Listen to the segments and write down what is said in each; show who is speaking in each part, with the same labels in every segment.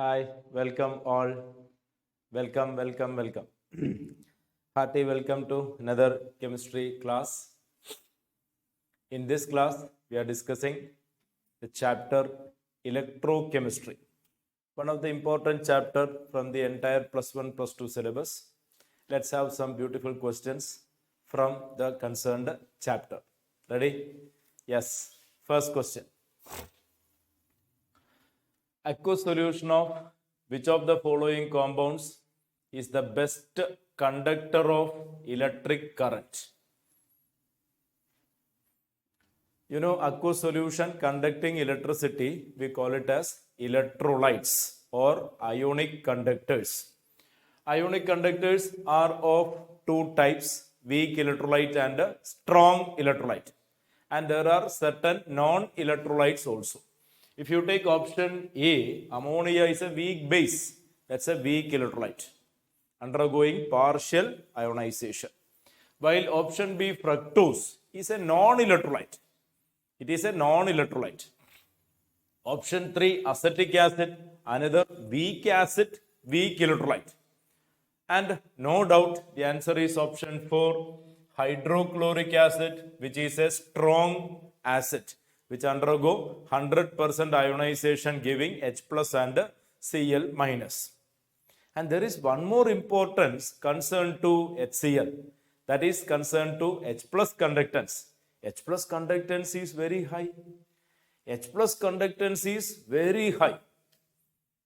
Speaker 1: Hi, welcome all. Welcome. Hearty welcome to another chemistry class. In this class, we are discussing the chapter Electrochemistry, one of the important chapter from the entire plus one, plus two syllabus. Let's have some beautiful questions from the concerned chapter. Ready? Yes. First question. Aqueous solution of which of the following compounds is the best conductor of electric current? You know, aqueous solution conducting electricity, we call it as electrolytes or ionic conductors. Ionic conductors are of two types, weak electrolyte and strong electrolyte. And there are certain non-electrolytes also. If you take option A, ammonia is a weak base. That's a weak electrolyte undergoing partial ionization. While option B, fructose, is a non-electrolyte. It is a non-electrolyte. Option 3, acetic acid, another weak acid, weak electrolyte. And no doubt the answer is option 4, hydrochloric acid, which is a strong acid, which undergo 100% ionization giving H plus and Cl minus. And there is one more importance concerned to HCl, that is concerned to H plus conductance. H plus conductance is very high. H plus conductance is very high.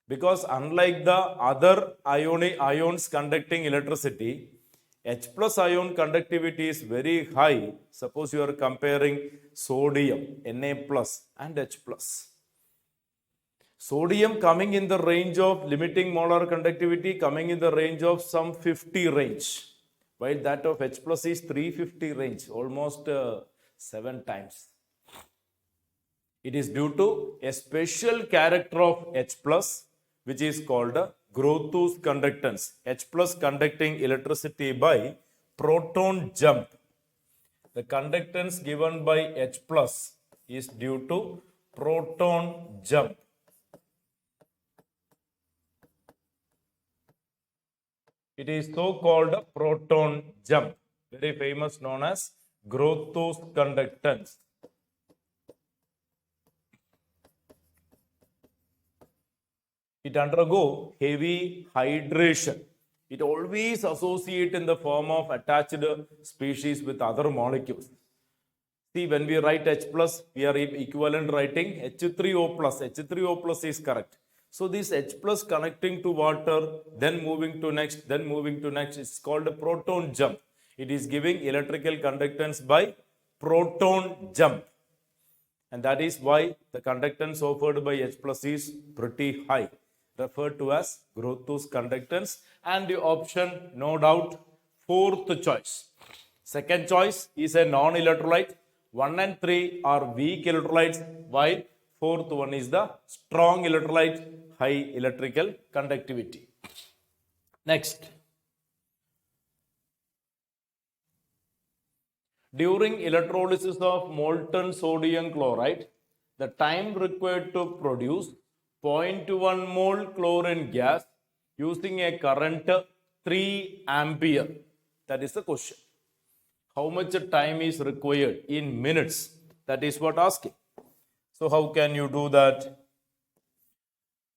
Speaker 1: Because unlike the other ions conducting electricity, H plus ion conductivity is very high. Suppose you are comparing sodium, Na plus and H plus. Sodium coming in the range of limiting molar conductivity, coming in the range of some 50 range, while that of H plus is 350 range, almost 7 times. It is due to a special character of H plus, which is called Grothus conductance. H plus conducting electricity by proton jump. The conductance given by H plus is due to proton jump. It is so called proton jump, very famous, known as Grothus conductance. It undergo heavy hydration. It always associates in the form of attached species with other molecules. See, when we write H plus, we are equivalent writing H3O plus. H3O plus is correct. So this H plus connecting to water, then moving to next, it's called a proton jump. It is giving electrical conductance by proton jump. And that is why the conductance offered by H plus is pretty high, referred to as Grothus conductance. And the option, no doubt, fourth choice. Second choice is a non-electrolyte. 1 and 3 are weak electrolytes, while fourth one is the strong electrolyte, high electrical conductivity. Next. During electrolysis of molten sodium chloride, the time required to produce 0.1 mole chlorine gas using a current 3 ampere. That is the question. How much time is required in minutes? That is what asking. So how can you do that?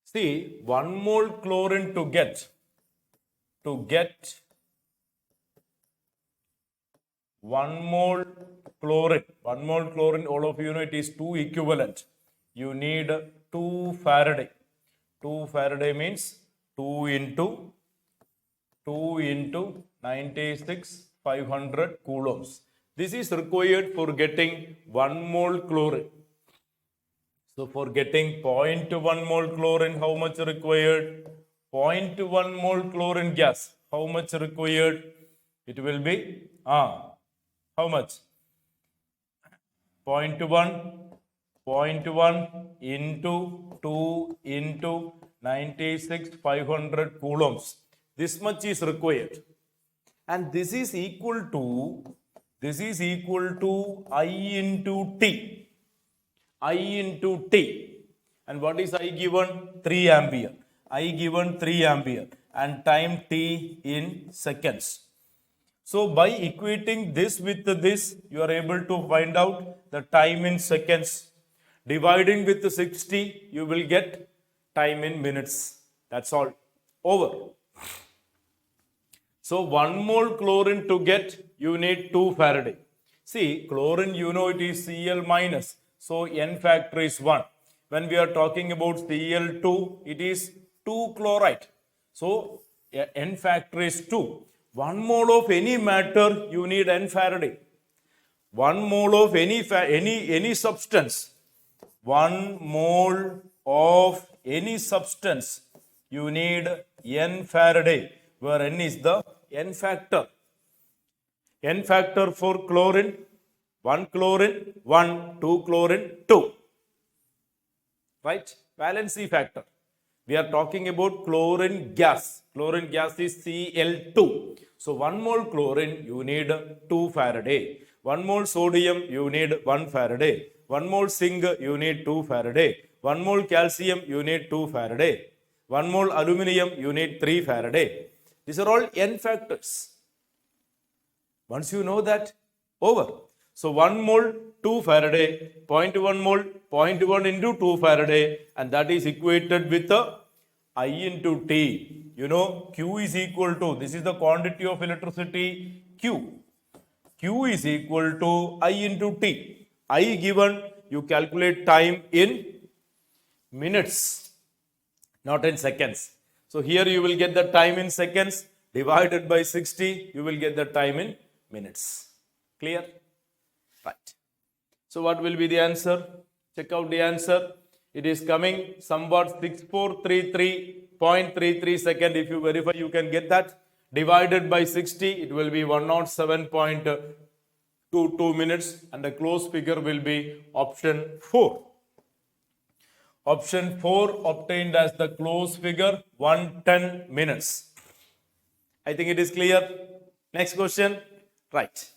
Speaker 1: See, 1 mole chlorine to get 1 mole chlorine, all of you know it is 2 equivalent. You need 2 Faraday. 2 Faraday means 2 into 96 500 coulombs. This is required for getting 1 mole chlorine. So for getting 0.1 mole chlorine, how much required? 0.1 mole chlorine gas, how much required? It will be, how much? 0.1 into 2 into 96 500 coulombs. This much is required. And this is equal to I into T. And what is I given? 3 ampere. I given 3 ampere and time t in seconds. So by equating this with this, you are able to find out the time in seconds. Dividing with the 60, you will get time in minutes. That's all. Over. So 1 mole chlorine to get, you need 2 Faraday. See, chlorine, you know it is Cl minus. So N factor is 1. When we are talking about Cl2, it is 2 chloride. So N factor is 2. 1 mole of any matter, you need N Faraday. 1 mole of any substance. 1 mole of any substance, you need N Faraday, where N is the N factor. N factor for chlorine, 1 chlorine, 1, 2 chlorine, 2. Right? Valency factor. We are talking about chlorine gas. Chlorine gas is Cl2. So 1 mole chlorine, you need 2 Faraday. 1 mole sodium, you need 1 Faraday. 1 mole zinc, you need 2 Faraday. 1 mole calcium, you need 2 Faraday. 1 mole aluminium, you need 3 Faraday. These are all N factors. Once you know that, over. So 1 mole, 2 Faraday, 0.1 mole, 0.1 into 2 Faraday, and that is equated with the I into T. You know, Q is equal to, this is the quantity of electricity, Q. Q is equal to I into T. I given, you calculate time in minutes, not in seconds. So here you will get the time in seconds, divided by 60, you will get the time in minutes. Clear? Right. So what will be the answer? Check out the answer. It is coming somewhat 6433.33 seconds. If you verify, you can get that. Divided by 60, it will be 107.22 minutes, and the close figure will be option 4. Option 4 obtained as the close figure, 110 minutes. I think it is clear. Next question. Right.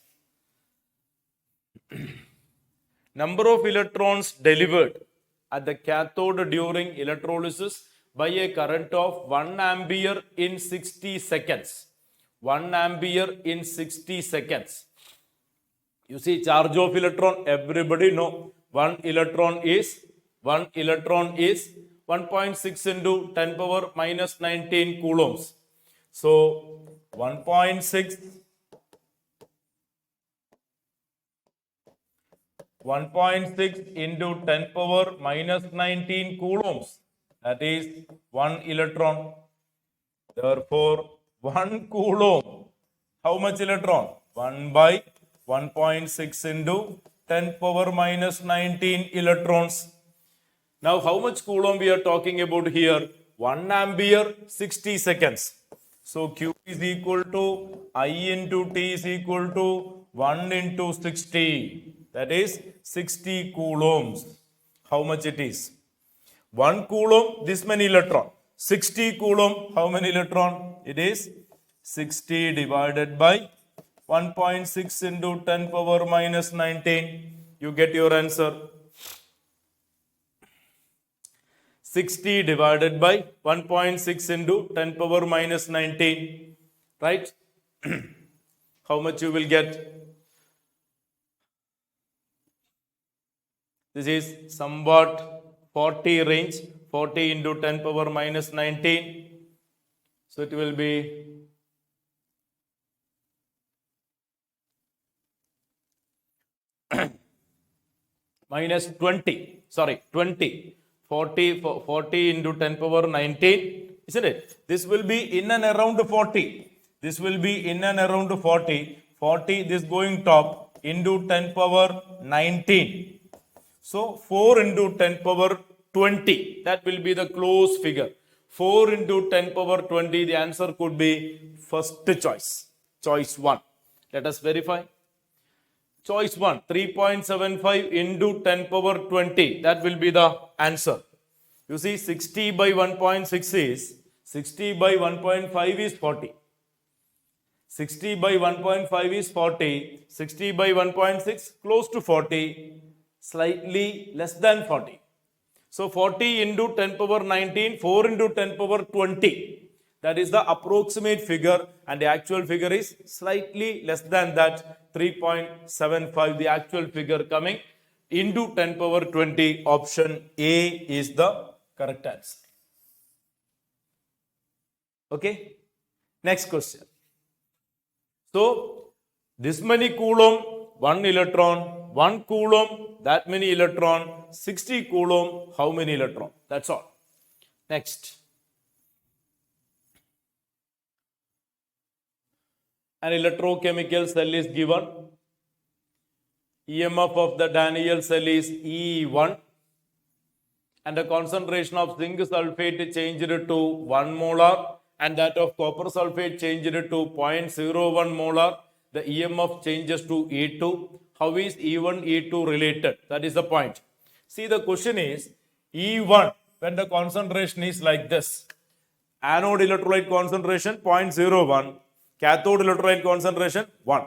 Speaker 1: Number of electrons delivered at the cathode during electrolysis by a current of 1 ampere in 60 seconds. 1 ampere in 60 seconds. You see, charge of electron, everybody know 1 electron is 1.6 into 10 power minus 19 coulombs. So 1.6 into 10 power minus 19 coulombs. That is 1 electron. Therefore, 1 coulomb. How much electron? 1 by 1.6 into 10 power minus 19 electrons. Now, how much coulomb we are talking about here? 1 ampere, 60 seconds. So, Q is equal to I into T is equal to 1 into 60. That is 60 coulombs. How much it is? 1 coulomb, this many electron. 60 coulomb, how many electron? It is 60 divided by 1.6 into 10 power minus 19. You get your answer. 60 divided by 1.6 into 10 power minus 19. Right? How much you will get? This is somewhat 40 range. 40 into 10 power minus 19. So it will be minus 20. Sorry, 20. 40 into 10 power 19. Isn't it? This will be in and around 40. This will be in and around 40. 40, this going top into 10 power 19. So 4 into 10 power 20. That will be the close figure. 4 into 10 power 20. The answer could be first choice. Choice 1. Let us verify. Choice 1. 3.75 into 10 power 20. That will be the answer. You see, 60 by 1.6 is 60 by 1.5 is 40. 60 by 1.5 is 40. 60 by 1.6 close to 40. Slightly less than 40. So 40 into 10 power 19, 4 into 10 power 20. That is the approximate figure, and the actual figure is slightly less than that, 3.75. The actual figure coming into 10 power 20. Option A is the correct answer. Okay. Next question. So this many coulomb, 1 electron, 1 coulomb, that many electron, 60 coulomb, how many electron? That's all. Next. An electrochemical cell is given. EMF of the Daniel cell is E1, and the concentration of zinc sulfate changed to 1 molar, and that of copper sulfate changed to 0.01 molar. The EMF changes to E2. How is E1, E2 related? That is the point. See, the question is E1 when the concentration is like this. Anode electrolyte concentration 0.01. Cathode electrolyte concentration 1.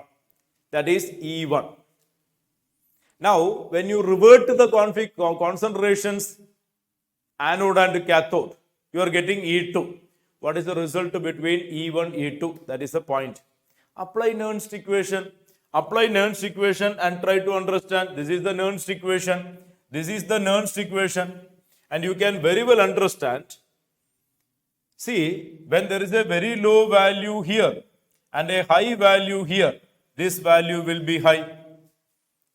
Speaker 1: That is E1. Now, when you revert to the concentrations anode and cathode, you are getting E2. What is the result between E1 E2? That is the point. Apply Nernst equation. Apply Nernst equation and try to understand. This is the Nernst equation. This is the Nernst equation. And you can very well understand. See, when there is a very low value here and a high value here, this value will be high.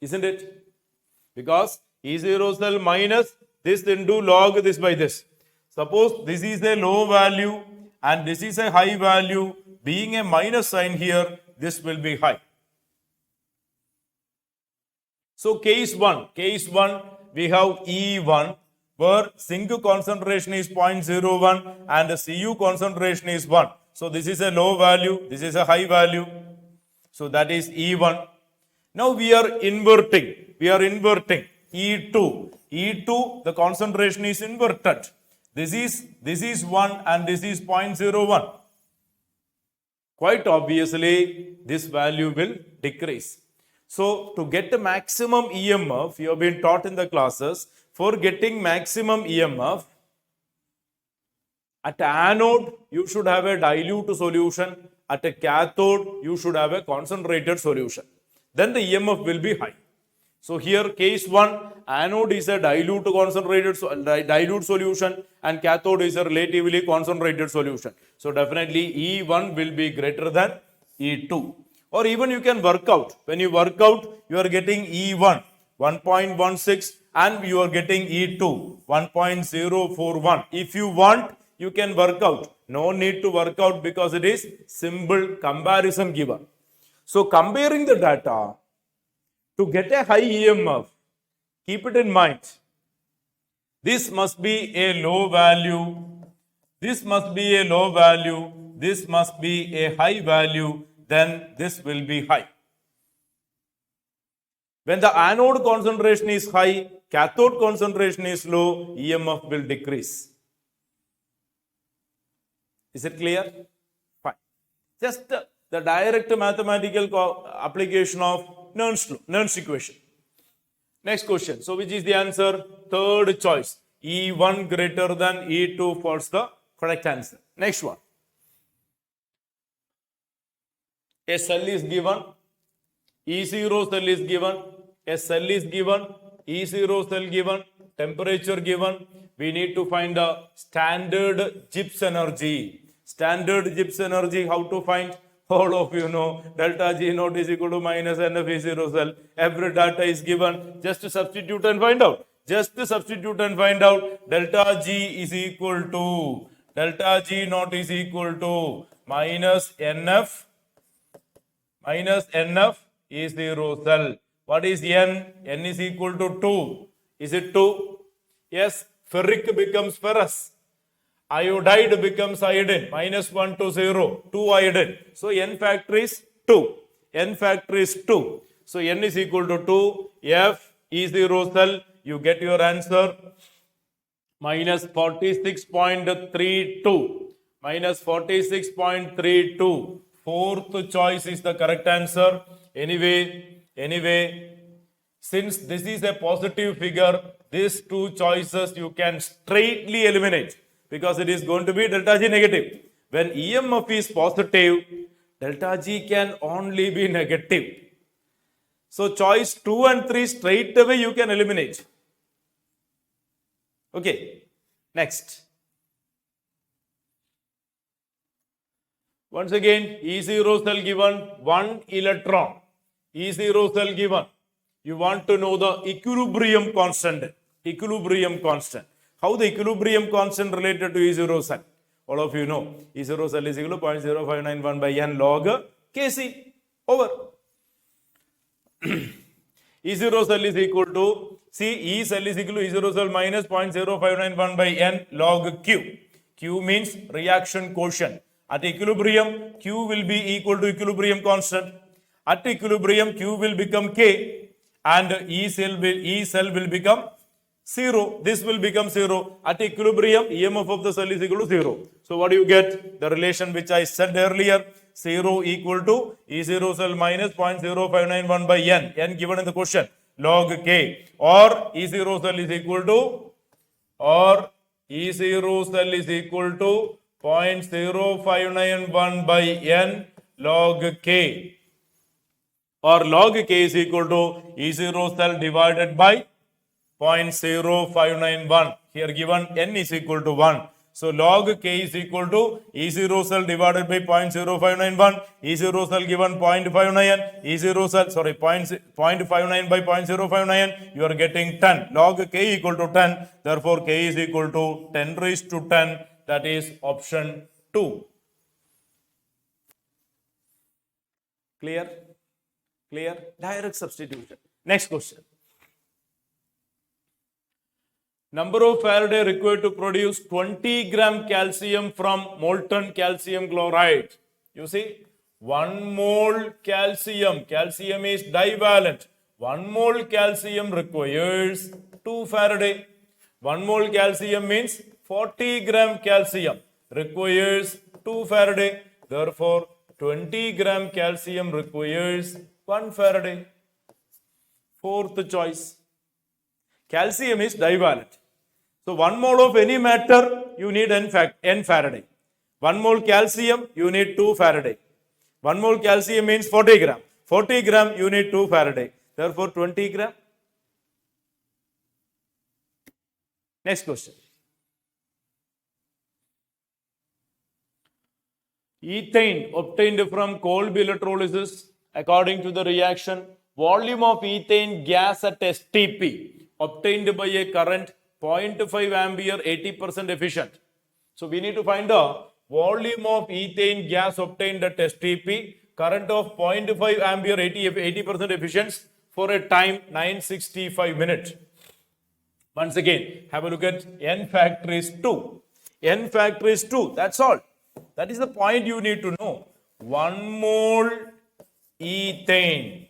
Speaker 1: Isn't it? Because E0 cell minus this into log this by this. Suppose this is a low value and this is a high value. Being a minus sign here, this will be high. So case 1, we have E1 where zinc concentration is 0.01 and the Cu concentration is 1. So this is a low value, this is a high value. So that is E1. Now we are inverting. E2. E2, the concentration is inverted. This is 1 and this is 0.01. Quite obviously, this value will decrease. So to get the maximum EMF, you have been taught in the classes, for getting maximum EMF, at anode, you should have a dilute solution. At a cathode, you should have a concentrated solution. Then the EMF will be high. So here, case 1, anode is a dilute solution and cathode is a relatively concentrated solution. So definitely E1 will be greater than E2. Or even you can work out. When you work out, you are getting E1 1.16 and you are getting E2 1.041. If you want, you can work out. No need to work out because it is simple comparison given. So comparing the data, to get a high EMF, keep it in mind. This must be a low value. This must be a low value. This must be a high value. Then this will be high. When the anode concentration is high, cathode concentration is low, EMF will decrease. Is it clear? Fine. Just the direct mathematical application of Nernst equation. Next question. So which is the answer? Third choice. E1 greater than E2 for the correct answer. Next one. A cell is given. E0 cell is given. A cell is given. E0 cell given. Temperature given. We need to find the standard Gibbs energy. Standard Gibbs energy, how to find? All of you know, delta G naught is equal to minus NF E0 cell. Every data is given. Just substitute and find out. Delta G is equal to, delta G naught is equal to minus NF E0 cell. What is N? N is equal to 2. Is it 2? Yes. Ferric becomes ferrous. Iodide becomes iodine, minus 1 to 0, 2 iodine. So N factor is 2. So N is equal to 2. F E0 cell, you get your answer minus 46.32. Minus 46.32. Fourth choice is the correct answer. Anyway, since this is a positive figure, these two choices you can straightly eliminate because it is going to be delta G negative. When EMF is positive, delta G can only be negative. So choice 2 and 3 straight away you can eliminate. Okay, next. Once again, E0 cell given 1 electron. E0 cell given. You want to know the equilibrium constant. Equilibrium constant. How the equilibrium constant related to E0 cell? All of you know. E0 cell is equal to 0.0591 by n log Kc over. E0 cell is equal to, see, E cell is equal to E0 cell minus 0.0591 by n log Q. Q means reaction quotient. At equilibrium, Q will be equal to equilibrium constant. At equilibrium, Q will become K and E cell will become 0. This will become 0. At equilibrium, EMF of the cell is equal to 0. So what do you get? The relation which I said earlier, 0 equal to E0 cell minus 0.0591 by n. N given in the question, log K. Or E0 cell is equal to, E0 cell is equal to 0.0591 by n log K. Or log K is equal to E0 cell divided by 0.0591. Here given n is equal to 1. So log K is equal to E0 cell divided by 0.0591. E0 cell given 0.59. E0 cell, 0.59 by 0.059. You are getting 10. Log K equal to 10. Therefore, K is equal to 10 raised to 10. That is option 2. Clear? Clear? Direct substitution. Next question. Number of Faraday required to produce 20 gram calcium from molten calcium chloride. You see, 1 mole calcium. Calcium is divalent. 1 mole calcium requires 2 Faraday. 1 mole calcium means 40 gram calcium requires 2 Faraday. Therefore, 20 gram calcium requires 1 Faraday. Fourth choice. Calcium is divalent. So 1 mole of any matter, you need n Faraday. 1 mole calcium, you need 2 Faraday. 1 mole calcium means 40 gram. 40 gram, you need 2 Faraday. Therefore, 20 gram. Next question. Ethane obtained from cold electrolysis according to the reaction. Volume of ethane gas at STP obtained by a current 0.5 ampere 80% efficient. So we need to find the volume of ethane gas obtained at STP, current of 0.5 ampere 80% efficient for a time 965 minutes. Once again, have a look at n factor is 2. N factor is 2. That's all. That is the point you need to know. 1 mole ethane.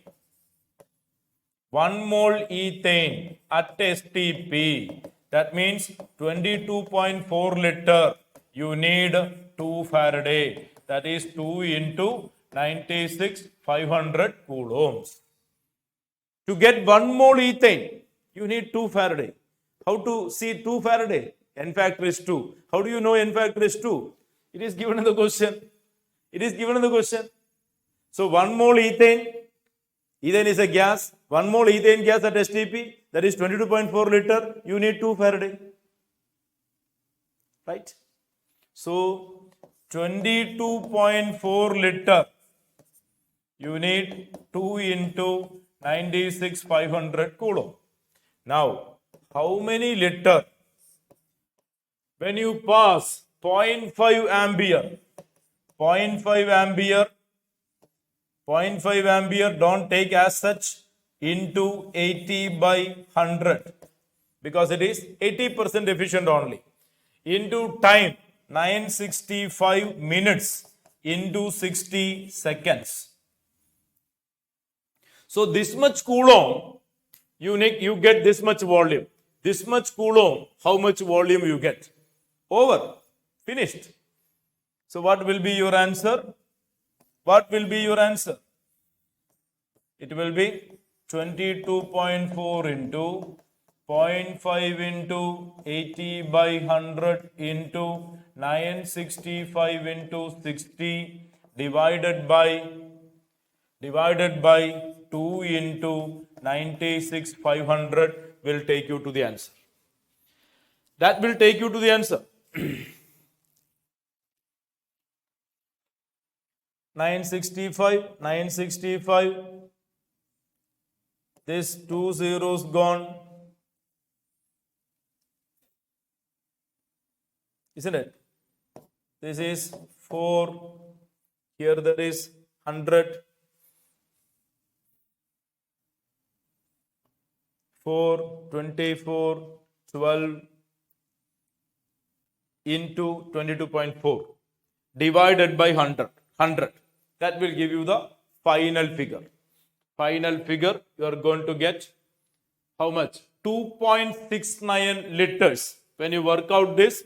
Speaker 1: 1 mole ethane at STP. That means 22.4 liter. You need 2 Faraday. That is 2 into 96,500 coulombs. To get 1 mole ethane, you need 2 Faraday. How to see 2 Faraday? N factor is 2. How do you know n factor is 2? It is given in the question. It is given in the question. So 1 mole ethane. Ethane is a gas. 1 mole ethane gas at STP, that is 22.4 liter. You need 2 Faraday. Right? So 22.4 liter. You need 2 into 96,500 coulomb. Now, how many liter? When you pass 0.5 ampere, 0.5 ampere, don't take as such, into 80 by 100 because it is 80% efficient only. Into time 965 minutes into 60 seconds. So this much coulomb, you get this much volume. This much coulomb, how much volume you get? Over. Finished. So what will be your answer? What will be your answer? It will be 22.4 into 0.5 into 80 by 100 into 965 into 60 divided by 2 into 96 500 will take you to the answer. That will take you to the answer. 965, this 2 zeros gone, isn't it? This is 4, here there is 100, 4, 24, 12 into 22.4 divided by 100. That will give you the final figure. Final figure, you are going to get how much? 2.69 liters. When you work out this,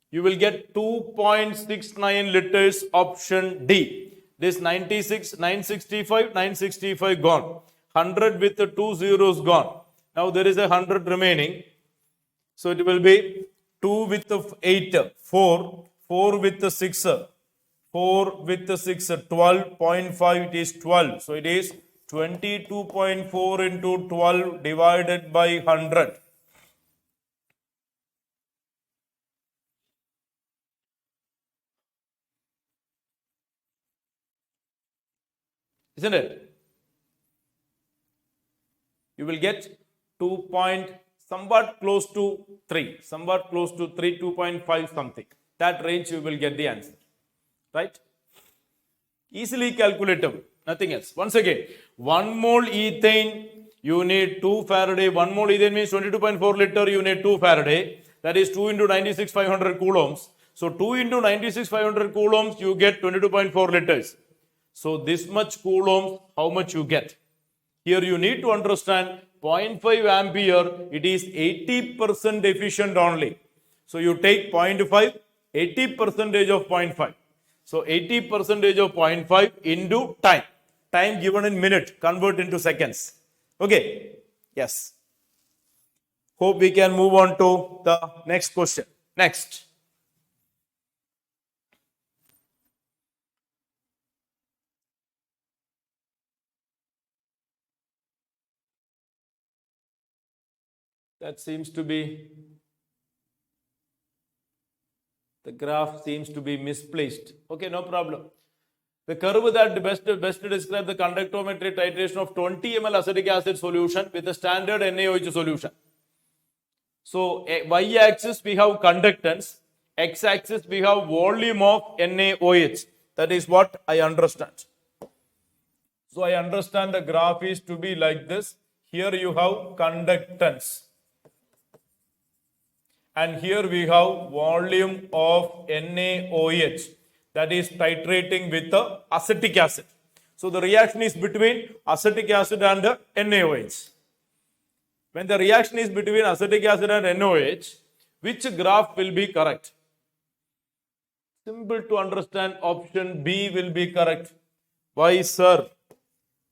Speaker 1: you will get 2.69 liters, option D. This 96, 965 gone. 100 with the 2 zeros gone. Now there is a 100 remaining. So it will be 2 with the 8, 4 with the 6, 4 with the 6, 12.5, it is 12. So it is 22.4 into 12 divided by 100. Isn't it? You will get 2. Somewhat close to 3, 2.5 something. That range you will get the answer. Right? Easily calculatable, nothing else. Once again, 1 mole ethane, you need 2 Faraday. 1 mole ethane means 22.4 liter, you need 2 Faraday. That is 2 into 96,500 coulombs. So 2 into 96,500 coulombs, you get 22.4 liters. So this much coulombs, how much you get? Here you need to understand 0.5 ampere, it is 80% efficient only. So you take 0.5, 80% of 0.5. So 80% of 0.5 into time. Time given in minute, convert into seconds. Okay? Yes. Hope we can move on to the next question. Next. That seems to be, the graph seems to be misplaced. Okay, no problem. The curve that best describes the conductometry titration of 20 ml acetic acid solution with a standard NaOH solution. So, y-axis we have conductance, x-axis we have volume of NaOH. That is what I understand. So, I understand the graph is to be like this. Here you have conductance. And here we have volume of NaOH, that is titrating with the acetic acid. So the reaction is between acetic acid and NaOH. When the reaction is between acetic acid and NaOH, which graph will be correct? Simple to understand, option B will be correct. Why, sir?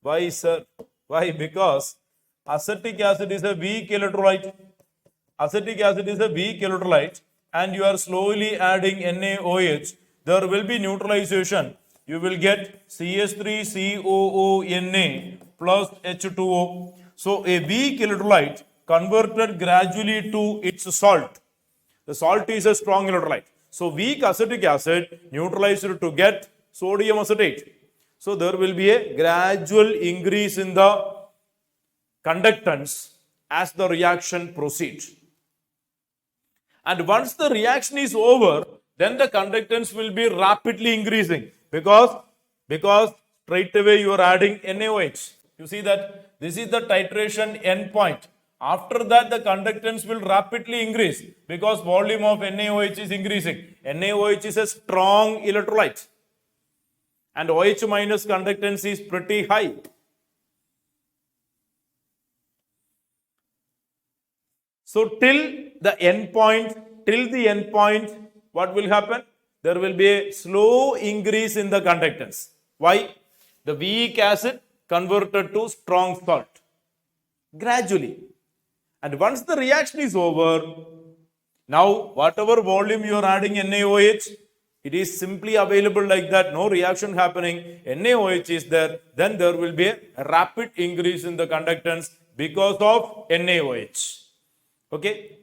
Speaker 1: Why, sir? Why? Because acetic acid is a weak electrolyte. Acetic acid is a weak electrolyte and you are slowly adding NaOH. There will be neutralization. You will get CH3COONA plus H2O. So a weak electrolyte converted gradually to its salt. The salt is a strong electrolyte. So weak acetic acid neutralized to get sodium acetate. So there will be a gradual increase in the conductance as the reaction proceeds. And once the reaction is over, then the conductance will be rapidly increasing because straight away you are adding NaOH. You see that this is the titration end point. After that, the conductance will rapidly increase because volume of NaOH is increasing. NaOH is a strong electrolyte and OH minus conductance is pretty high. So till the end point, what will happen? There will be a slow increase in the conductance. Why? the weak acid converted to strong salt gradually. And once the reaction is over, now whatever volume you are adding NaOH, it is simply available like that, no reaction happening. NaOH is there, then there will be a rapid increase in the conductance because of NaOH. Okay?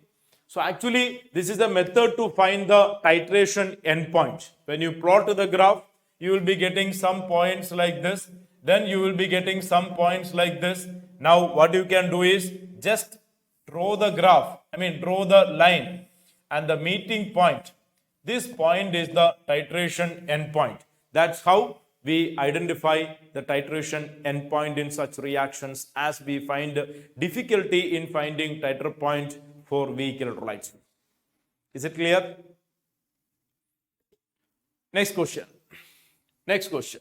Speaker 1: So actually, this is a method to find the titration endpoint. When you plot the graph, you will be getting some points like this. Then you will be getting some points like this. Now, what you can do is just draw the graph. Draw the line and the meeting point. This point is the titration endpoint. That's how we identify the titration endpoint in such reactions, as we find difficulty in finding titer point for weak electrolytes. Is it clear? Next question. Next question.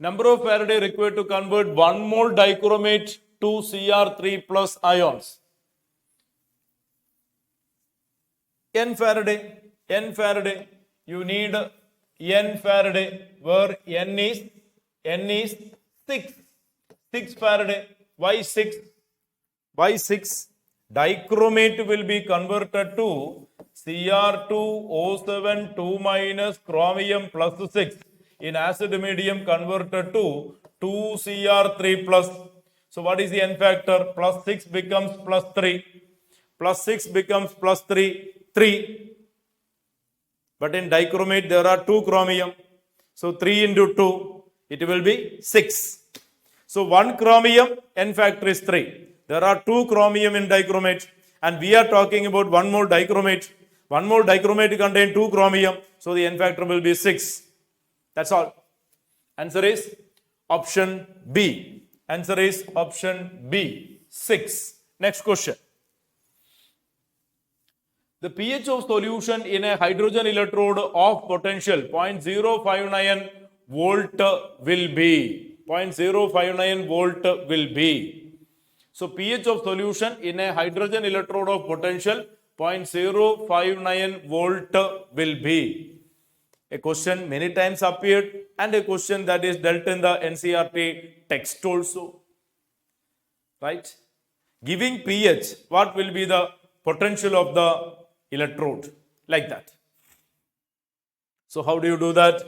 Speaker 1: Number of Faraday required to convert 1 mole dichromate to Cr3 plus ions. N Faraday, you need N Faraday, where N is 6. 6 Faraday. Why 6? Why 6? Dichromate will be converted to Cr2O7 2 minus chromium plus 6. In acid medium converted to 2Cr3 plus. So what is the N factor? Plus 6 becomes plus 3. Plus 6 becomes plus 3. 3. But in dichromate there are 2 chromium. So 3 into 2, it will be 6. So 1 chromium, N factor is 3. There are 2 chromium in dichromate, and we are talking about 1 mole dichromate. 1 mole dichromate contains 2 chromium, so the N factor will be 6. That's all. Answer is option B. Answer is option B, 6. Next question. The pH of solution in a hydrogen electrode of potential 0.059 volt will be. 0.059 volt will be. So pH of solution in a hydrogen electrode of potential 0.059 volt will be. A question many times appeared, and a question that is dealt in the NCERT text also. Right? Giving pH, what will be the potential of the electrode? Like that. So how do you do that?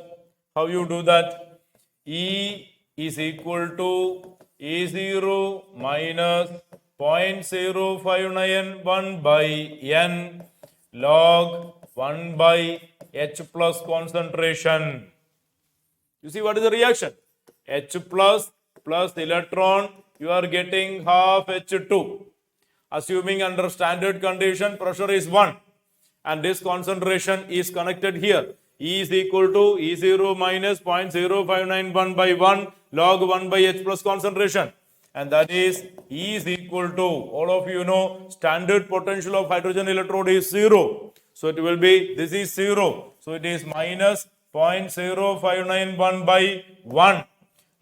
Speaker 1: How you do that? E is equal to E0 minus 0.0591 by N log 1 by H plus concentration. You see what is the reaction? H plus electron, you are getting half H2. Assuming under standard condition, pressure is 1. And this concentration is connected here. E is equal to E0 minus 0.0591 by 1 log 1 by H plus concentration. And that is E is equal to, all of you know, standard potential of hydrogen electrode is 0. So it will be, this is 0. So it is minus 0.0591 by 1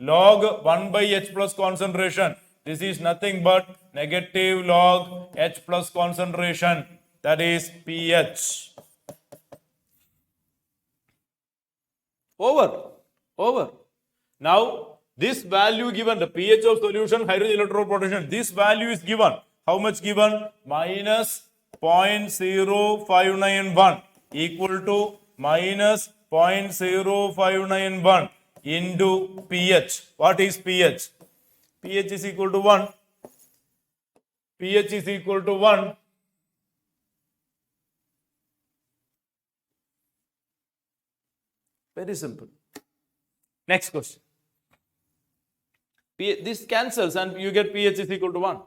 Speaker 1: log 1 by H plus concentration. This is nothing but negative log H plus concentration. That is pH. Over. Now, this value given, the pH of solution, hydrogen electrode potential, this value is given. How much given? Minus 0.0591 equal to minus 0.0591 into pH. What is pH? pH is equal to 1. pH is equal to 1. Very simple. Next question. This cancels and you get pH is equal to 1.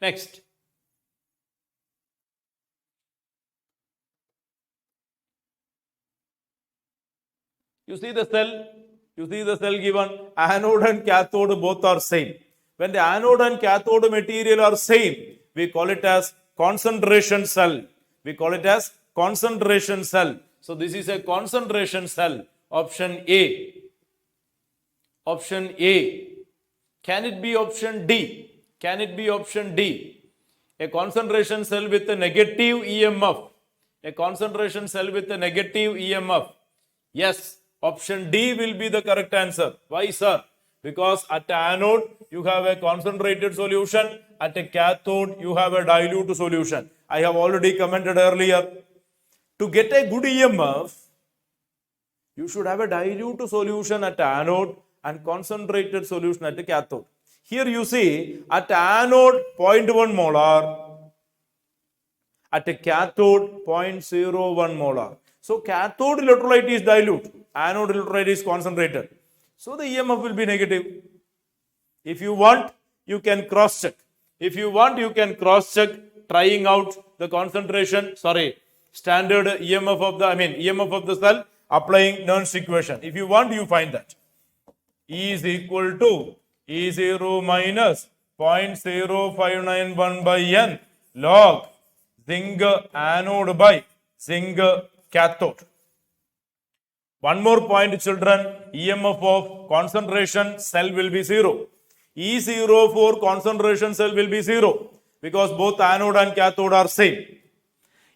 Speaker 1: Next. You see the cell given, anode and cathode both are same. When the anode and cathode material are same, we call it as concentration cell. We call it as concentration cell. So this is a concentration cell. Option A. Option A. Can it be option D? Can it be option D? A concentration cell with a negative EMF. A concentration cell with a negative EMF. Yes, option D will be the correct answer. Why, sir? Because at anode, you have a concentrated solution. At a cathode, you have a dilute solution. I have already commented earlier. To get a good EMF, you should have a dilute solution at anode and concentrated solution at the cathode. Here you see, at anode 0.1 molar, at a cathode 0.01 molar. So cathode electrolyte is dilute, anode electrolyte is concentrated. So the EMF will be negative. If you want, you can cross check. If you want, you can cross check trying out the concentration, standard EMF of the, EMF of the cell, applying Nernst equation. If you want, you find that. E is equal to E0 minus 0.0591 by N log zinc anode by zinc cathode. One more point, children, EMF of concentration cell will be 0. E0 for concentration cell will be 0 because both anode and cathode are same.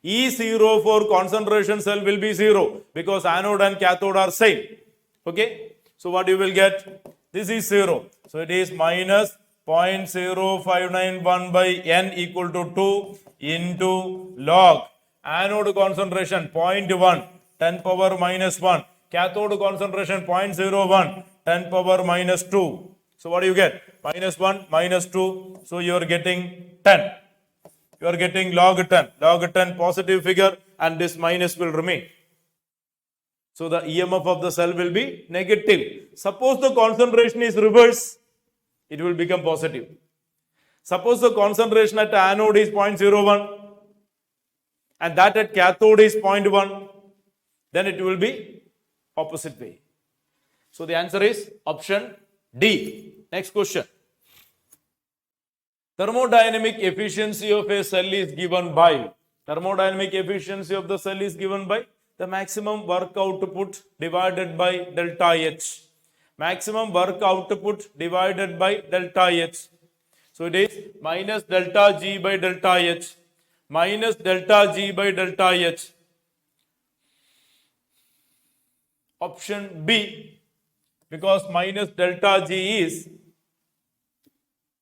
Speaker 1: E0 for concentration cell will be 0 because anode and cathode are same. Okay? So what you will get? This is 0. So it is minus 0.0591 by N equal to 2 into log anode concentration 0.1 10 power minus 1, cathode concentration 0.01 10 power minus 2. So what do you get? Minus 1 minus 2. So you are getting 10. You are getting log 10. Log 10 positive figure and this minus will remain. So the EMF of the cell will be negative. Suppose the concentration is reverse, it will become positive. Suppose the concentration at anode is 0.01 and that at cathode is 0.1, then it will be opposite way. So the answer is option D. Next question. Thermodynamic efficiency of a cell is given by, thermodynamic efficiency of the cell is given by the maximum work output divided by delta H. Maximum work output divided by delta H. So it is minus delta G by delta H. Minus delta G by delta H. Option B, because minus delta G is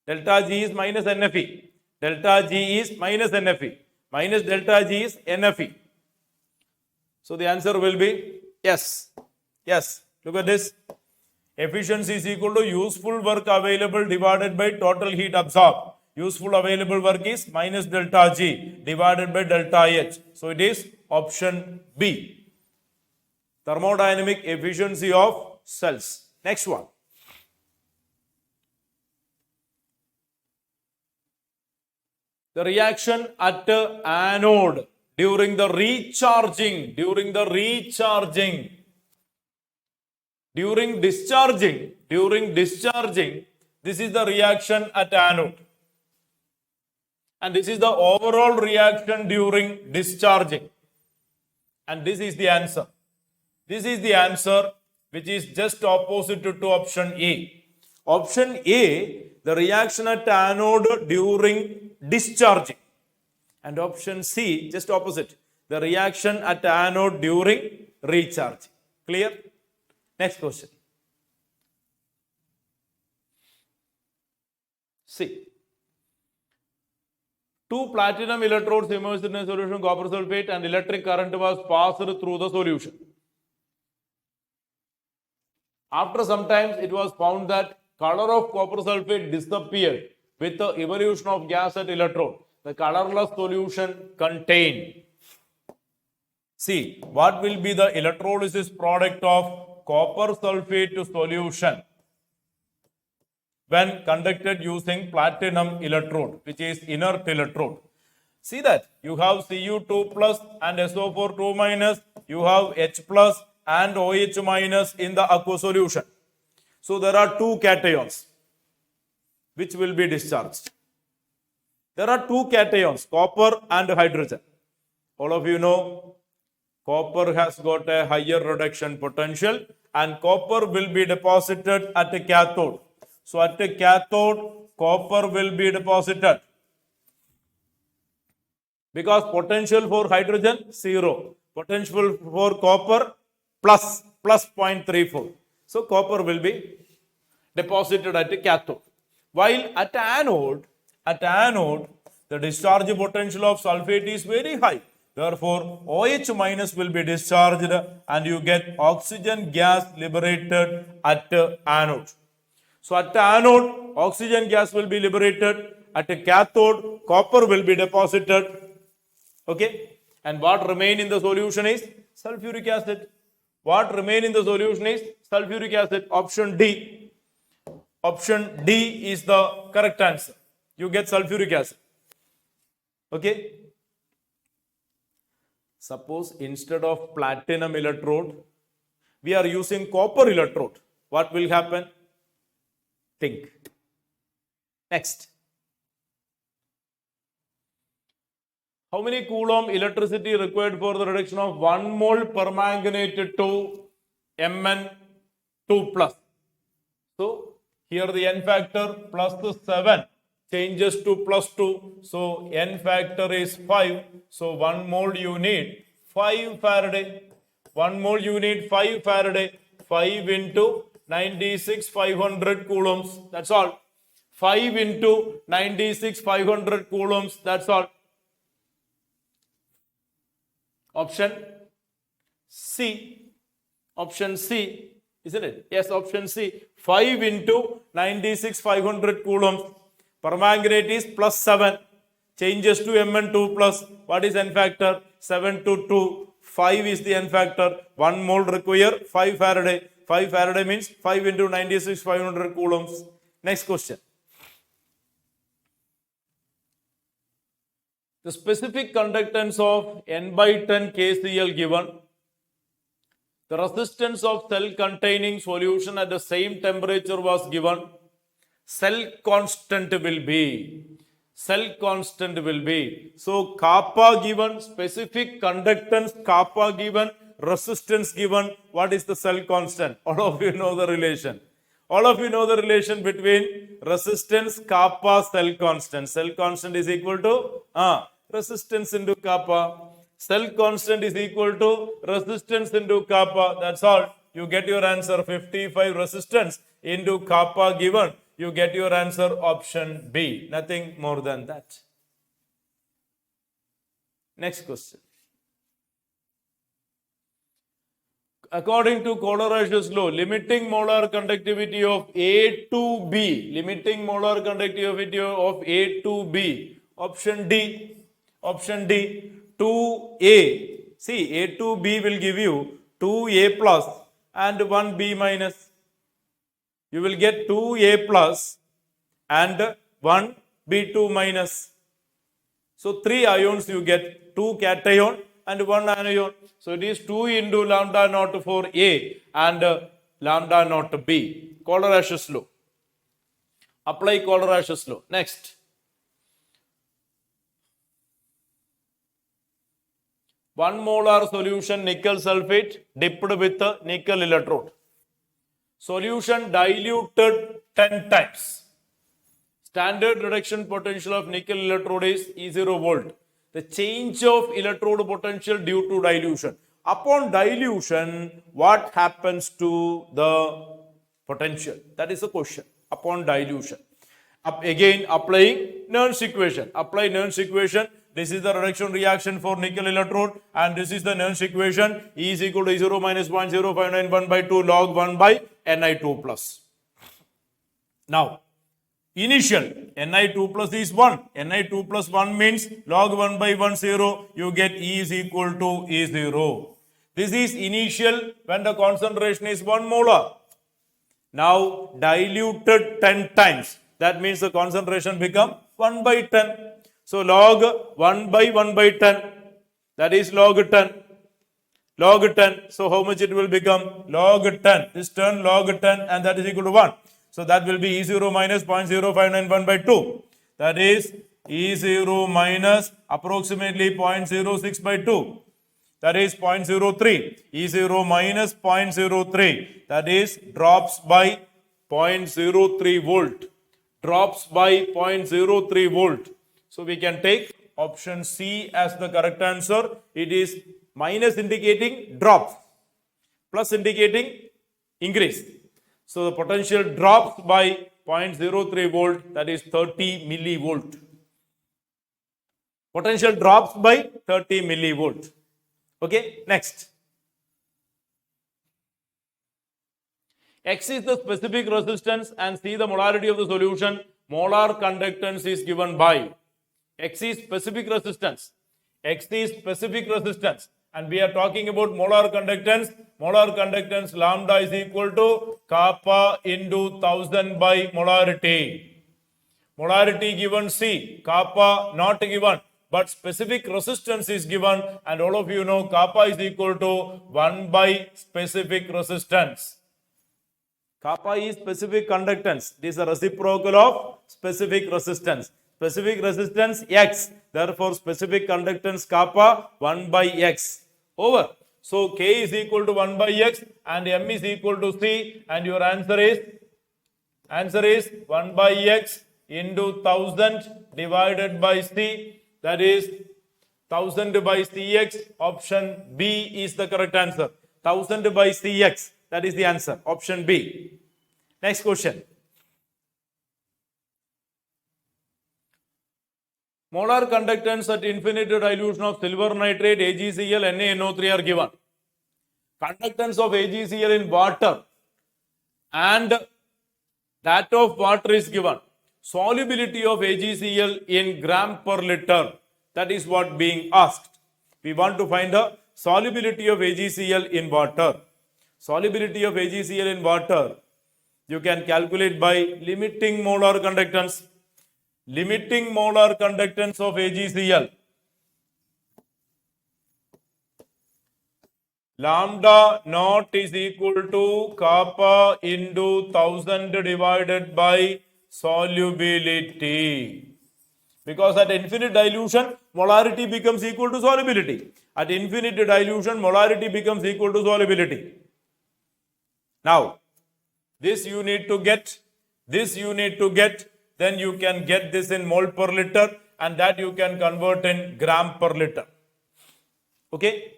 Speaker 1: minus NFE. Delta G is minus NFE. Minus delta G is NFE. So the answer will be yes. Yes. Look at this. Efficiency is equal to useful work available divided by total heat absorbed. Useful available work is minus delta G divided by delta H. So it is option B. Thermodynamic efficiency of cells. Next one. The reaction at anode during discharging, this is the reaction at anode. And this is the overall reaction during discharging. And this is the answer. This is the answer which is just opposite to option A. Option A, the reaction at anode during discharging. And option C, just opposite, the reaction at anode during recharging. Clear? Next question. C. Two platinum electrodes immersed in a solution of copper sulfate and electric current was passed through the solution. After some time, it was found that color of copper sulfate disappeared with the evolution of gas at electrode. The colorless solution contained. See, what will be the electrolysis product of copper sulfate solution when conducted using platinum electrode, which is inert electrode? See that you have Cu2 plus and SO4 2 minus, you have H plus and OH minus in the aqueous solution. So there are two cations which will be discharged. There are two cations, copper and hydrogen. All of you know copper has got a higher reduction potential and copper will be deposited at a cathode. So at a cathode, copper will be deposited because potential for hydrogen 0, potential for copper plus 0.34. So copper will be deposited at the cathode. While at anode, the discharge potential of sulfate is very high. Therefore, OH minus will be discharged and you get oxygen gas liberated at anode. So at anode, oxygen gas will be liberated. At a cathode, copper will be deposited. Okay. And what remain in the solution is sulfuric acid. What remain in the solution is sulfuric acid. Option D. Option D is the correct answer. You get sulfuric acid. Okay. Suppose instead of platinum electrode, we are using copper electrode. What will happen? Think. Next. How many coulomb electricity required for the reduction of 1 mole permanganate to Mn2 plus? So, here the N factor plus 7 changes to plus 2. So, N factor is 5. So, 1 mole you need 5 Faraday. 1 mole you need 5 Faraday. 5 into 96 500 coulombs. That's all. 5 into 96 500 coulombs. That's all. Option C. Option C. Isn't it? Yes, option C. 5 into 96 500 coulombs. Permanganate is plus 7. Changes to Mn2 plus. What is N factor? 7 to 2. 5 is the N factor. 1 mole require 5 Faraday. 5 Faraday means 5 into 96 500 coulombs. Next question. The specific conductance of N by 10 KCl given. The resistance of cell containing solution at the same temperature was given. Cell constant will be. Cell constant will be. So kappa given, specific conductance kappa given, resistance given. What is the cell constant? All of you know the relation. All of you know the relation between resistance kappa cell constant. Cell constant is equal to resistance into kappa. Cell constant is equal to resistance into kappa. That's all. You get your answer 55 resistance into kappa given. You get your answer option B. Nothing more than that. Next question. According to Kohlrausch's law, limiting molar conductivity of A to B. Limiting molar conductivity of A to B. Option D. Option D. 2A. See, A to B will give you 2A plus and 1B minus. You will get 2A plus and 1B2 minus. So 3 ions you get, 2 cation and 1 anion. So it is 2 into lambda naught for A and lambda naught B. Kohlrausch's law. Apply Kohlrausch's law. Next. One molar solution nickel sulfate dipped with a nickel electrode. Solution diluted 10 times. Standard reduction potential of nickel electrode is E0 volt. The change of electrode potential due to dilution. Upon dilution, what happens to the potential? That is the question. Upon dilution. Again, applying Nernst equation. Apply Nernst equation. This is the reduction reaction for nickel electrode and this is the Nernst equation. E is equal to E0 minus 0.0591 by 2 log 1 by Ni2 plus. Now, initial Ni2 plus is 1. Ni2 plus 1 means log 1 by 1 0. You get E is equal to E0. This is initial when the concentration is 1 molar. Now, diluted 10 times. That means the concentration become 1 by 10. So log 1 by 1 by 10, that is log 10. Log 10, so how much it will become? Log 10, this turn log 10 and that is equal to 1. So that will be E0 minus 0.0591 by 2. That is E0 minus approximately 0.06 by 2. That is 0.03. E0 minus 0.03. That is drops by 0.03 volt. Drops by 0.03 volt. So we can take option C as the correct answer. It is minus indicating drop, plus indicating increase. So the potential drops by 0.03 volt, that is 30 millivolt. Potential drops by 30 millivolt. Okay, next. X is the specific resistance and see the molarity of the solution. Molar conductance is given by X is specific resistance. X is specific resistance. And we are talking about molar conductance. Molar conductance lambda is equal to kappa into 1000 by molarity. Molarity given C, kappa not given, but specific resistance is given, and all of you know kappa is equal to 1 by specific resistance. Kappa is specific conductance. It is the reciprocal of specific resistance. Specific resistance X. Therefore, specific conductance kappa 1 by X. Over. So, K is equal to 1 by X and M is equal to C, and your answer is 1 by X into 1000 divided by C. That is 1000 by Cx. Option B is the correct answer. 1000 by Cx. That is the answer. Option B. Next question. Molar conductance at infinite dilution of silver nitrate, AgCl, NaNO3 are given. Conductance of AgCl in water and that of water is given. Solubility of AgCl in gram per liter. That is what being asked. We want to find the solubility of AgCl in water. Solubility of AgCl in water, you can calculate by limiting molar conductance. Limiting molar conductance of AgCl. Lambda naught is equal to kappa into 1000 divided by solubility. Because at infinite dilution, molarity becomes equal to solubility. At infinite dilution, molarity becomes equal to solubility. Now, this you need to get, then you can get this in mole per liter, and that you can convert in gram per liter. Okay?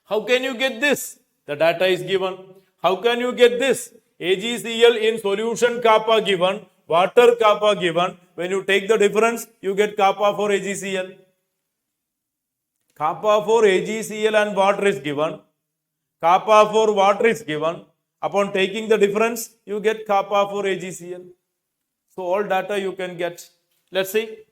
Speaker 1: How can you get this? The data is given. How can you get this? AgCl in solution kappa given, water kappa given. When you take the difference, you get kappa for AgCl. Kappa for AgCl and water is given. Kappa for water is given. Upon taking the difference, you get kappa for AgCl. So all data you can get. Let's see.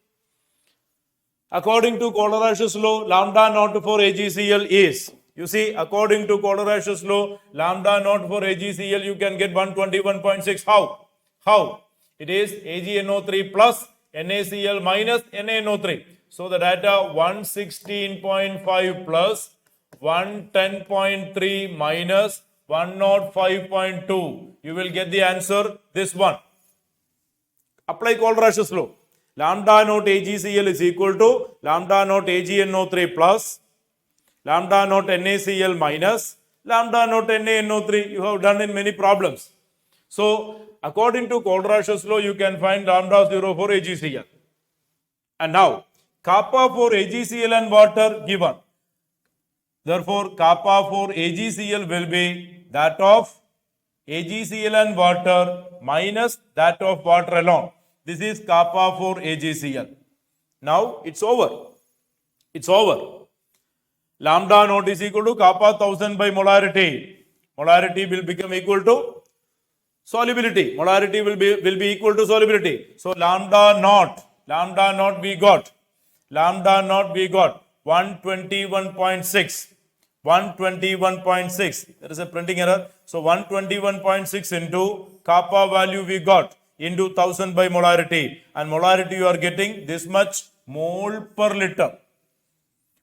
Speaker 1: According to Kohlrausch's law, lambda naught for AgCl is, you see, according to Kohlrausch's law, lambda naught for AgCl you can get 121.6. How? It is AgNO3 plus NaCl minus NaNO3. So the data 116.5 plus 110.3 minus 105.2. You will get the answer, this one. Apply Kohlrausch's law. Lambda naught AgCl is equal to lambda naught AgNO3 plus lambda naught NaCl minus lambda naught NaNO3. You have done in many problems. So, according to Kohlrausch's law, you can find lambda 0 for AgCl. And now, kappa for AgCl and water given. Therefore, kappa for AgCl will be that of AgCl and water minus that of water alone. This is kappa for AgCl. Now, it's over. It's over. Lambda naught is equal to kappa 1000 by molarity. Molarity will become equal to solubility. Molarity will be equal to solubility. So lambda naught we got 121.6. 121.6. There is a printing error. So 121.6 into kappa value we got into 1000 by molarity. And molarity you are getting this much mole per liter.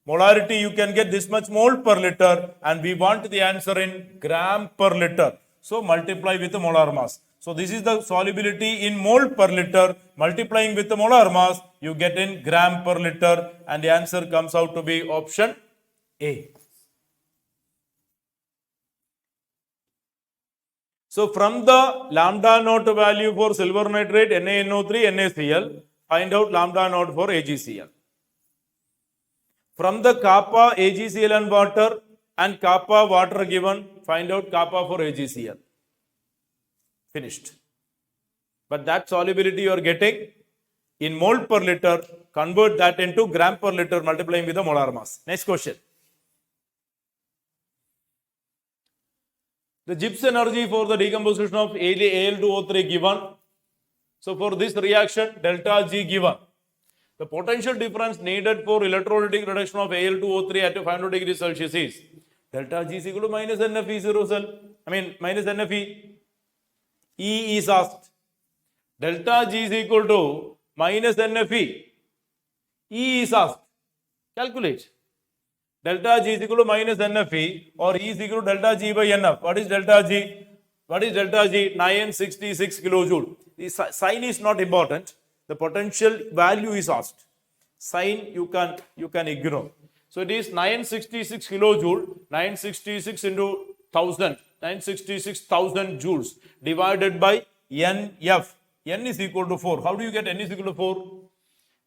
Speaker 1: Molarity you can get this much mole per liter, and we want the answer in gram per liter. So multiply with the molar mass. So this is the solubility in mole per liter. Multiplying with the molar mass, you get in gram per liter, and the answer comes out to be option A. So from the lambda naught value for silver nitrate, NaNO3, NaCl, find out lambda naught for AgCl. From the kappa AgCl and water and kappa water given, find out kappa for AgCl. Finished. But that solubility you are getting in mole per liter, convert that into gram per liter multiplying with the molar mass. Next question. The Gibbs energy for the decomposition of Al2O3 given. So for this reaction, delta G given. The potential difference needed for electrolytic reduction of Al2O3 at 500 degrees Celsius is delta G is equal to minus NFE0 cell. Minus NFE. E is asked. Delta G is equal to minus NFE. E is asked. Calculate. Delta G is equal to minus NFE or E is equal to delta G by NF. What is delta G? What is delta G? 966 kilojoule. The sign is not important. The potential value is asked. Sign you can ignore. So it is 966 kilojoule, 966 into 1000, 966,000 joules divided by NF. N is equal to 4. How do you get N is equal to 4?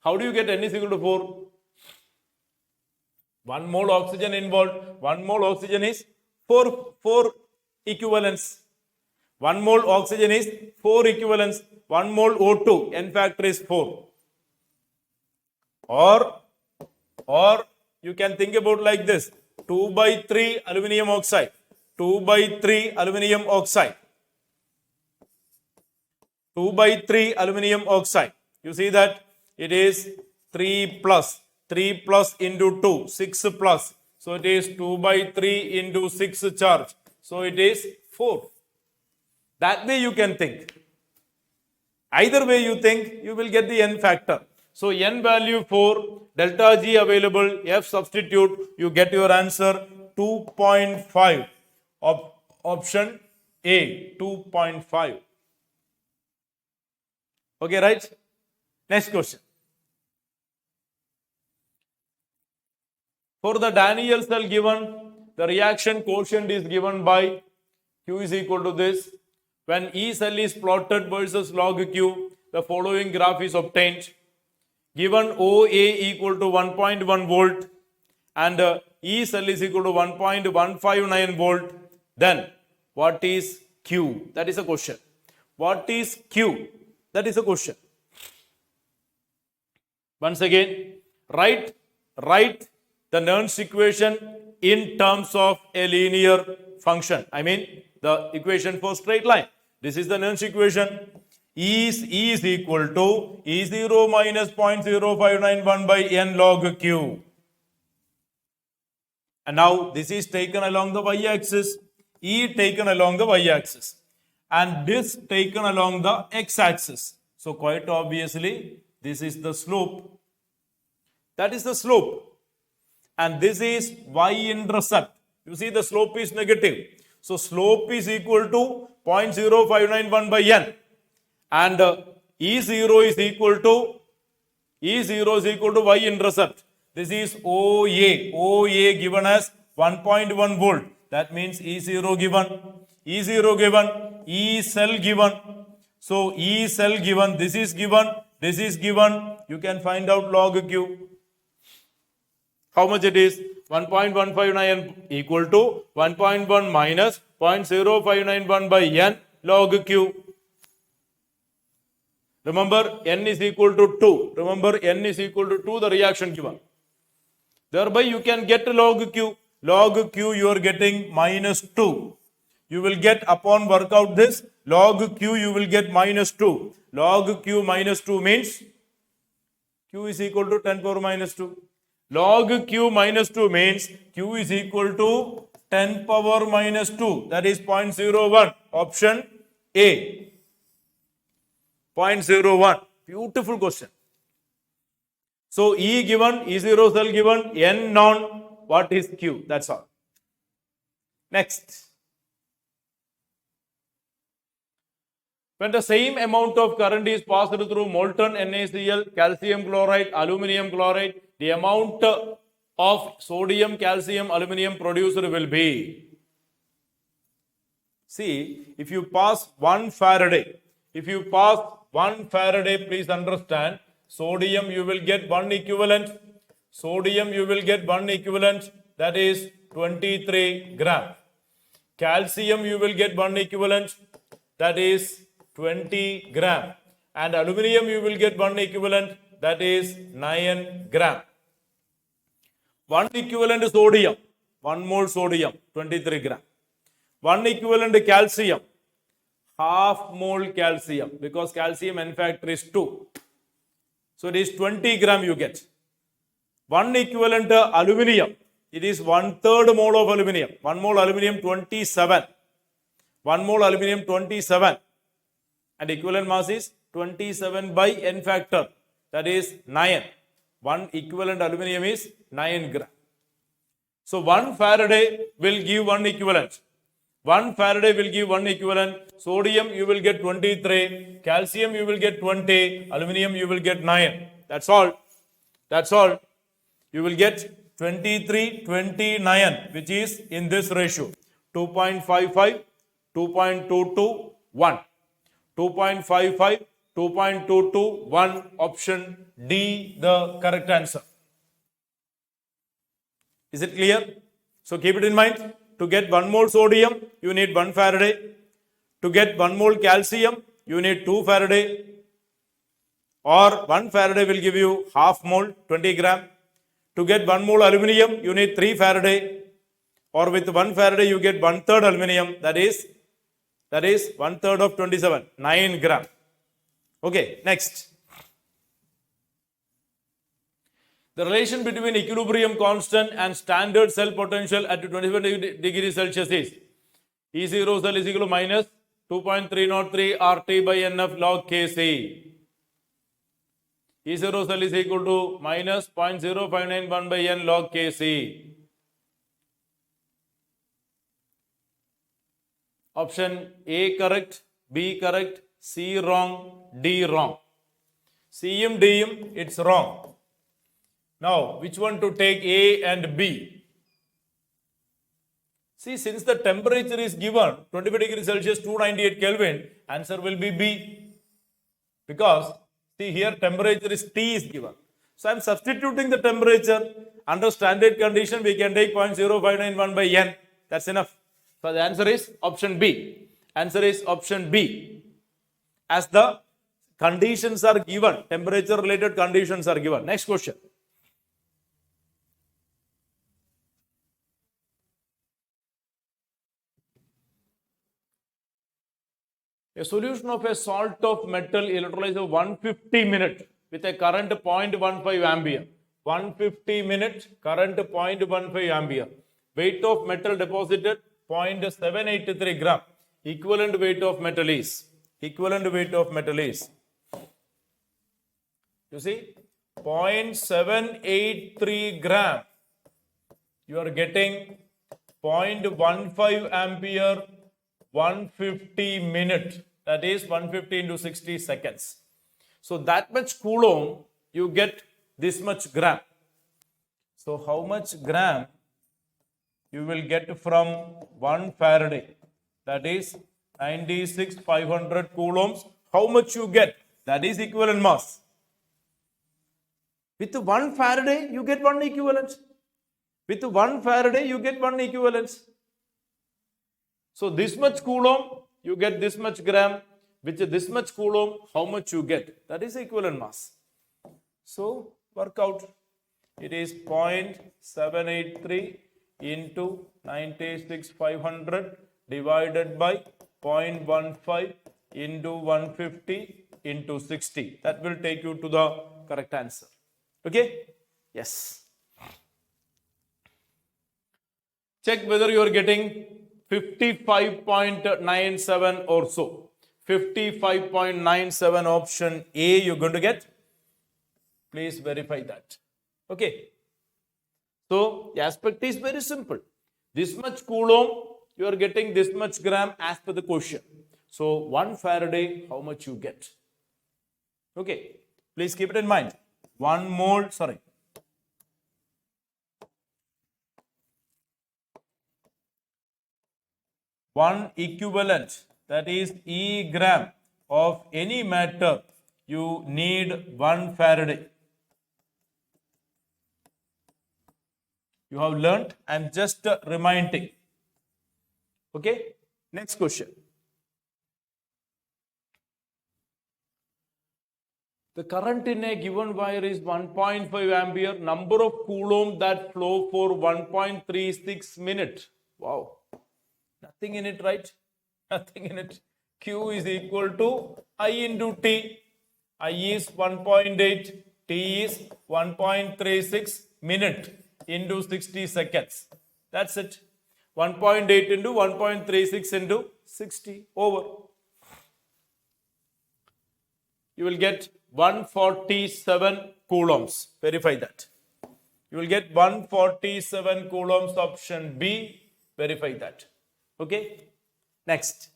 Speaker 1: How do you get N is equal to 4? 1 mole oxygen involved. 1 mole oxygen is 4 equivalents. 1 mole oxygen is 4 equivalents. 1 mole O2, N factor is 4. Or you can think about like this. 2 by 3 aluminium oxide. 2 by 3 aluminium oxide. 2 by 3 aluminium oxide. You see that it is 3 plus. 3 plus into 2, 6 plus. So it is 2 by 3 into 6 charge. So it is 4. That way you can think. Either way you think, you will get the N factor. So N value 4, delta G available, F substitute, you get your answer 2.5. Option A, 2.5. Okay, right? Next question. For the Daniell cell given, the reaction quotient is given by Q is equal to this. When E cell is plotted versus log Q, the following graph is obtained. Given OA equal to 1.1 volt and E cell is equal to 1.159 volt, then what is Q? That is a question. What is Q? That is a question. Once again, write the Nernst equation in terms of a linear function. The equation for straight line. This is the Nernst equation. E is equal to E0 minus 0.0591 by N log Q. And now this is taken along the y-axis. E taken along the y-axis. And this taken along the x-axis. So quite obviously, this is the slope. That is the slope. And this is y-intercept. You see the slope is negative. So slope is equal to 0.0591 by N. And E0 is equal to y-intercept. This is OA. OA given as 1.1 volt. That means E0 given. E0 given. E cell given. So E cell given. This is given. This is given. You can find out log Q. How much it is? 1.159 equal to 1.1 minus 0.0591 by N log Q. Remember, N is equal to 2. Remember, N is equal to 2, the reaction given. Thereby, you can get log Q. Log Q, you are getting minus 2. You will get, upon work out this, log Q, you will get minus 2. Log Q minus 2 means Q is equal to 10 power minus 2. Log Q minus 2 means Q is equal to 10 power minus 2. That is 0.01. Option A. 0.01. Beautiful question. So E given, E0 cell given, N known. What is Q? That's all. Next. When the same amount of current is passed through molten NaCl, calcium chloride, aluminum chloride, the amount of sodium, calcium, aluminum produced will be. See, if you pass 1 Faraday, please understand, sodium you will get 1 equivalent, Sodium you will get 1 equivalent, that is 23 gram. Calcium you will get 1 equivalent, that is 20 gram. And aluminium you will get 1 equivalent, that is 9 gram. 1 equivalent sodium, 1 mole sodium, 23 gram. 1 equivalent calcium, half mole calcium, because calcium N factor is 2. So it is 20 gram you get. 1 equivalent aluminium, it is 1/3 mole of aluminium. 1 mole aluminium 27. 1 mole aluminium 27. And equivalent mass is 27 by N factor, that is 9. 1 equivalent aluminium is 9 gram. So 1 Faraday will give 1 equivalent. 1 Faraday will give 1 equivalent. Sodium you will get 23. Calcium you will get 20. Aluminium you will get 9. That's all. That's all. You will get 23, 29, which is in this ratio. 2.55, 2.22, 1. 2.55, 2.22, 1. Option D, the correct answer. Is it clear? So keep it in mind. To get 1 mole sodium, you need 1 Faraday. To get 1 mole calcium, you need 2 Faraday. Or 1 Faraday will give you half mole, 20 gram. To get 1 mole aluminium, you need 3 Faraday. Or with 1 Faraday, you get 1/3 aluminium. That is 1/3 of 27, 9 gram. Okay, next. The relation between equilibrium constant and standard cell potential at 27 degrees Celsius is E0 cell is equal to minus 2.303 RT by NF log Kc. E0 cell is equal to minus 0.0591 by N log Kc. Option A correct, B correct, C wrong, D wrong. C M D M, it's wrong. Now, which one to take, A and B? See, since the temperature is given 25 degrees Celsius, 298 Kelvin, answer will be B. Because, see here temperature is T is given. So, I am substituting the temperature. Under standard condition, we can take 0.0591 by N. That's enough. So, the answer is option B. Answer is option B. As the conditions are given, temperature related conditions are given. Next question. A solution of a salt of metal electrolyzer 150 minute with a current 0.15 ampere. 150 minute current 0.15 ampere. Weight of metal deposited 0.783 gram. Equivalent weight of metal is. Equivalent weight of metal is. You see, 0.783 gram. You are getting 0.15 ampere. 150 minute, that is 150 into 60 seconds. So that much coulomb, you get this much gram. So how much gram you will get from 1 Faraday? That is 96,500 coulombs. How much you get? That is equivalent mass. With 1 Faraday, you get 1 equivalent. With 1 Faraday, you get 1 equivalence. So this much coulomb, you get this much gram. With this much coulomb, how much you get? That is equivalent mass. So work out. It is 0.783 into 96,500 divided by 0.15 into 150 into 60. That will take you to the correct answer. Okay? Yes. Check whether you are getting 55.97 or so. 55.97 option A you're going to get. Please verify that. Okay. So the aspect is very simple. This much coulomb, you are getting this much gram as per the question. So 1 Faraday, how much you get? Okay. Please keep it in mind. 1 mole, 1 equivalent, that is E gram of any matter, you need 1 Faraday. You have learnt. I am just reminding. Okay. Next question. The current in a given wire is 1.5 ampere. Number of coulombs that flow for 1.36 minutes. Wow. Nothing in it, right? Nothing in it. Q is equal to I into T. I is 1.8. T is 1.36 minute into 60 seconds. That's it. 1.8 into 1.36 into 60 over. You will get 147 coulombs. Verify that. You will get 147 coulombs, option B. Verify that. Okay. Next.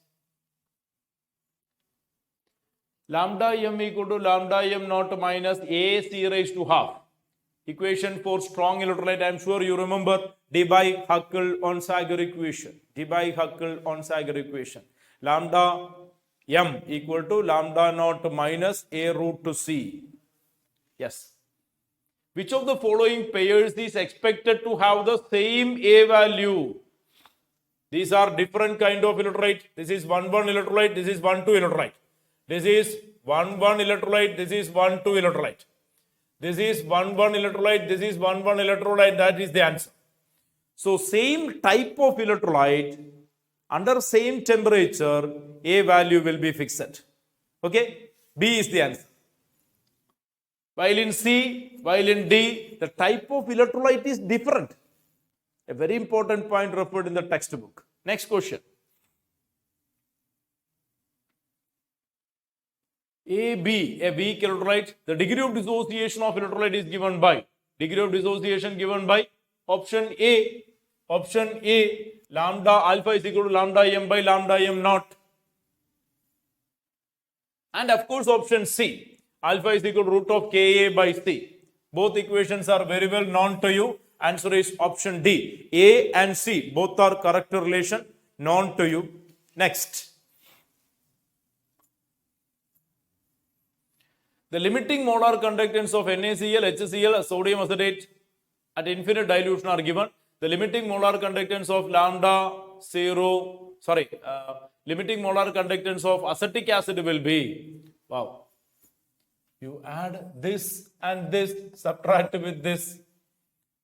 Speaker 1: Lambda m equal to lambda m naught minus a c raised to half. Equation for strong electrolyte. I am sure you remember Debye-Huckel-Onsager equation. Debye-Huckel-Onsager equation. Lambda m equal to lambda naught minus a root to c. Yes. Which of the following pairs is expected to have the same A value? These are different kind of electrolyte. This is 1,1 electrolyte. This is 1,2 electrolyte. This is 1,1 electrolyte. This is 1,2 electrolyte. This is 1,1 electrolyte. This is 1,1 electrolyte. That is the answer. So same type of electrolyte under same temperature, A value will be fixed. Okay. B is the answer. While in C, while in D, the type of electrolyte is different. A very important point referred in the textbook. Next question. AB, a weak electrolyte. The degree of dissociation of electrolyte is given by. Degree of dissociation given by option A. Option A, lambda alpha is equal to lambda m by lambda m naught. And of course option C, alpha is equal to root of Ka by C. Both equations are very well known to you. Answer is option D. A and C, both are correct relation, known to you. Next. The limiting molar conductance of NaCl, HCl, sodium acetate at infinite dilution are given. The limiting molar conductance of limiting molar conductance of acetic acid will be, wow. You add this and this, subtract with this.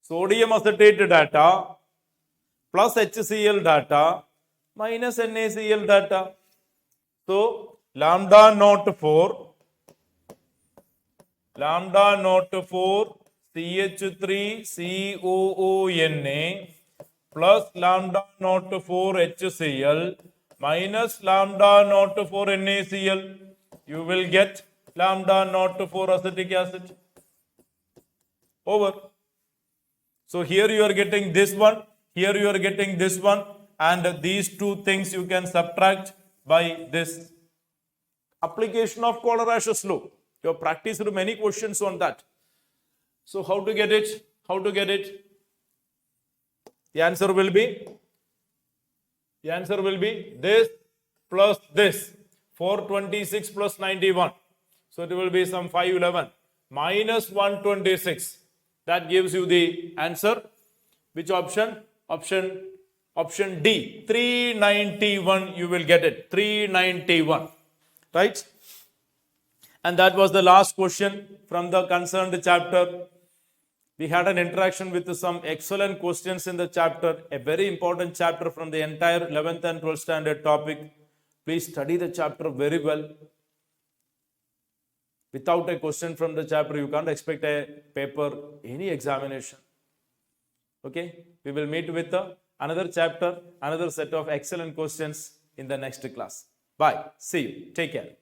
Speaker 1: Sodium acetate data plus HCl data minus NaCl data. So, lambda naught 4 CH3COONA plus lambda naught 4 HCl minus lambda naught 4 NaCl. You will get lambda naught 4 acetic acid over. So here you are getting this one, here you are getting this one, and these two things you can subtract by this. Application of Kohlrausch's law. You have practiced many questions on that. So how to get it? How to get it? The answer will be this plus this. 426 plus 91. So it will be some 511 minus 126. That gives you the answer. Which option? Option D. 391 you will get it. 391. Right? And that was the last question from the concerned chapter. We had an interaction with some excellent questions in the chapter. A very important chapter from the entire 11th and 12th standard topic. Please study the chapter very well. Without a question from the chapter, you can't expect a paper, any examination. Okay? We will meet with another chapter, another set of excellent questions in the next class. Bye. See you. Take care.